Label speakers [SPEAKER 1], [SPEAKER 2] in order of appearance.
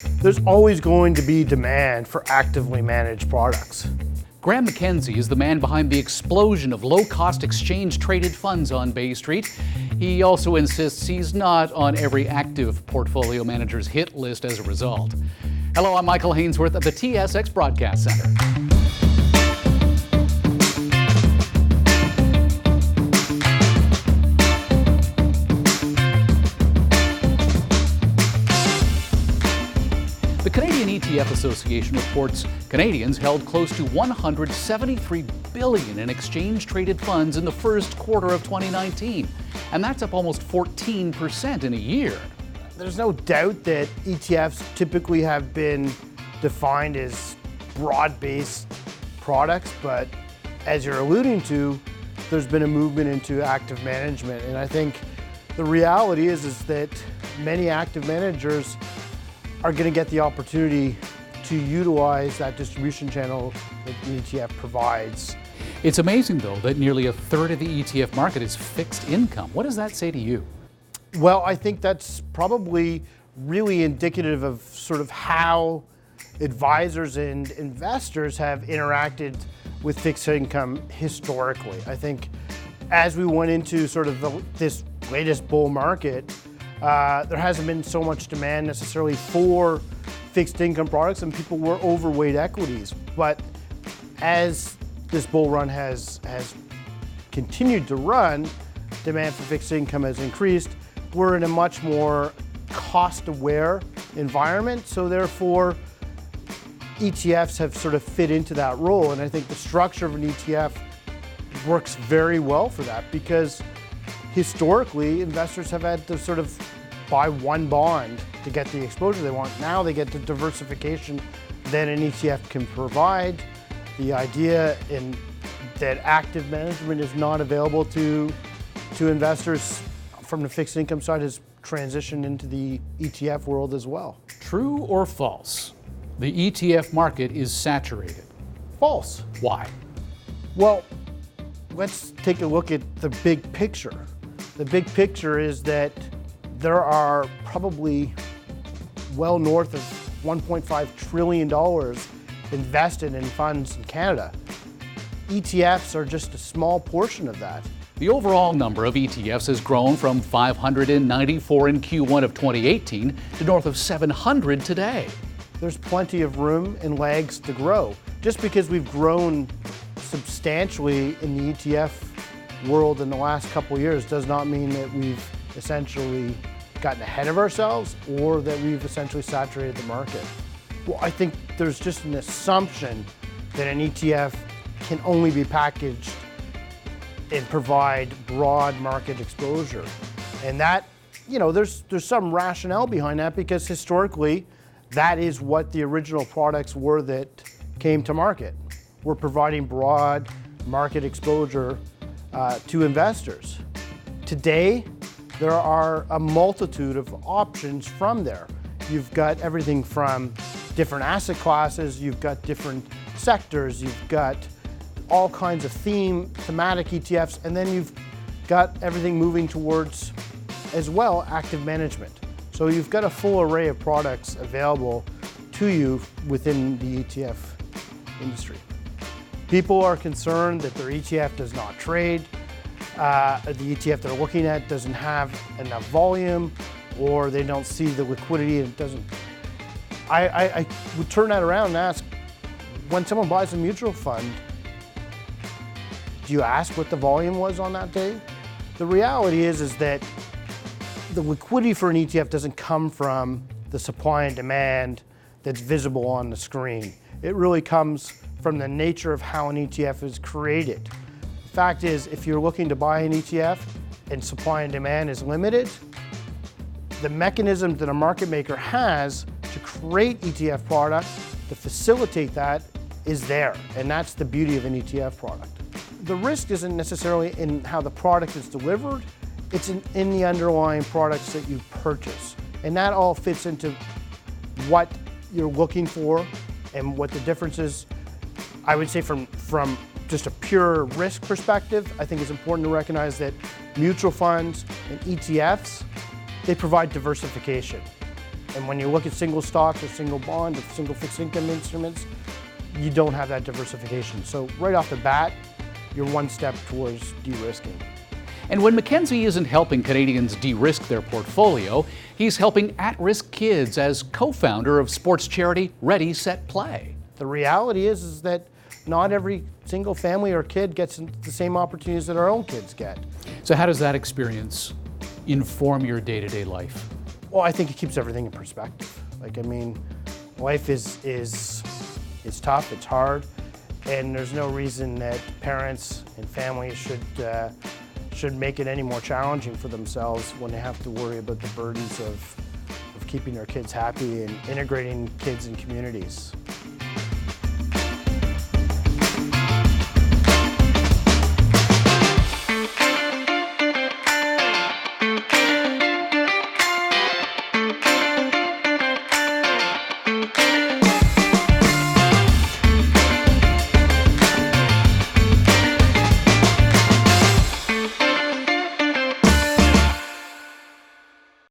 [SPEAKER 1] There's always going to be demand for actively managed products.
[SPEAKER 2] Graham MacKenzie is the man behind the explosion of low-cost exchange-traded funds on Bay Street. He also insists he's not on every active portfolio manager's hit list as a result. Hello, I'm Michael Hainsworth at the TSX Broadcast Centre. The Canadian ETF Association reports Canadians held close to $173 billion in exchange-traded funds in the first quarter of 2019, and that's up almost 14% in a year.
[SPEAKER 1] There's no doubt that ETFs typically have been defined as broad-based products, but as you're alluding to, there's been a movement into active management, and I think the reality is that many active managers are going to get the opportunity to utilize that distribution channel that the ETF provides.
[SPEAKER 2] It's amazing, though, that nearly a third of the ETF market is fixed income. What does that say to you?
[SPEAKER 1] Well, I think that's probably really indicative of sort of how advisors and investors have interacted with fixed income historically. I think as we went into sort of this latest bull market, there hasn't been so much demand necessarily for fixed income products, and people were overweight equities. But as this bull run has continued to run, demand for fixed income has increased. We're in a much more cost-aware environment, so therefore ETFs have sort of fit into that role. And I think the structure of an ETF works very well for that, because historically, investors have had to sort of buy one bond to get the exposure they want. Now they get the diversification that an ETF can provide. The idea that active management is not available to investors from the fixed income side has transitioned into the ETF world as well.
[SPEAKER 2] True or false? The ETF market is saturated.
[SPEAKER 1] False.
[SPEAKER 2] Why?
[SPEAKER 1] Well, let's take a look at the big picture. The big picture is that there are probably well north of $1.5 trillion invested in funds in Canada. ETFs are just a small portion of that.
[SPEAKER 2] The overall number of ETFs has grown from 594 in Q1 of 2018 to north of 700 today.
[SPEAKER 1] There's plenty of room and legs to grow. Just because we've grown substantially in the ETF world in the last couple of years does not mean that we've essentially gotten ahead of ourselves or that we've essentially saturated the market. Well, I think there's just an assumption that an ETF can only be packaged and provide broad market exposure. And that, there's some rationale behind that, because historically, that is what the original products were that came to market. We're providing broad market exposure to investors. Today, there are a multitude of options from there. You've got everything from different asset classes, you've got different sectors, you've got all kinds of thematic ETFs, and then you've got everything moving towards, as well, active management. So you've got a full array of products available to you within the ETF industry. People are concerned that their ETF does not trade, the ETF they're looking at doesn't have enough volume, or they don't see the liquidity and it doesn't. I would turn that around and ask, when someone buys a mutual fund, do you ask what the volume was on that day? The reality is that the liquidity for an ETF doesn't come from the supply and demand that's visible on the screen. It really comes from the nature of how an ETF is created. The fact is, if you're looking to buy an ETF and supply and demand is limited, the mechanism that a market maker has to create ETF products to facilitate that is there, and that's the beauty of an ETF product. The risk isn't necessarily in how the product is delivered, it's in the underlying products that you purchase. And that all fits into what you're looking for and what the difference is. I would say from just a pure risk perspective, I think it's important to recognize that mutual funds and ETFs, they provide diversification. And when you look at single stocks or single bond or single fixed income instruments, you don't have that diversification. So right off the bat, you're one step towards de-risking.
[SPEAKER 2] And when MacKenzie isn't helping Canadians de-risk their portfolio, he's helping at-risk kids as co-founder of sports charity Ready, Set, Play.
[SPEAKER 1] The reality is that not every single family or kid gets the same opportunities that our own kids get.
[SPEAKER 2] So how does that experience inform your day-to-day life?
[SPEAKER 1] Well, I think it keeps everything in perspective. Life is tough, it's hard, and there's no reason that parents and families should make it any more challenging for themselves when they have to worry about the burdens of keeping their kids happy and integrating kids in communities.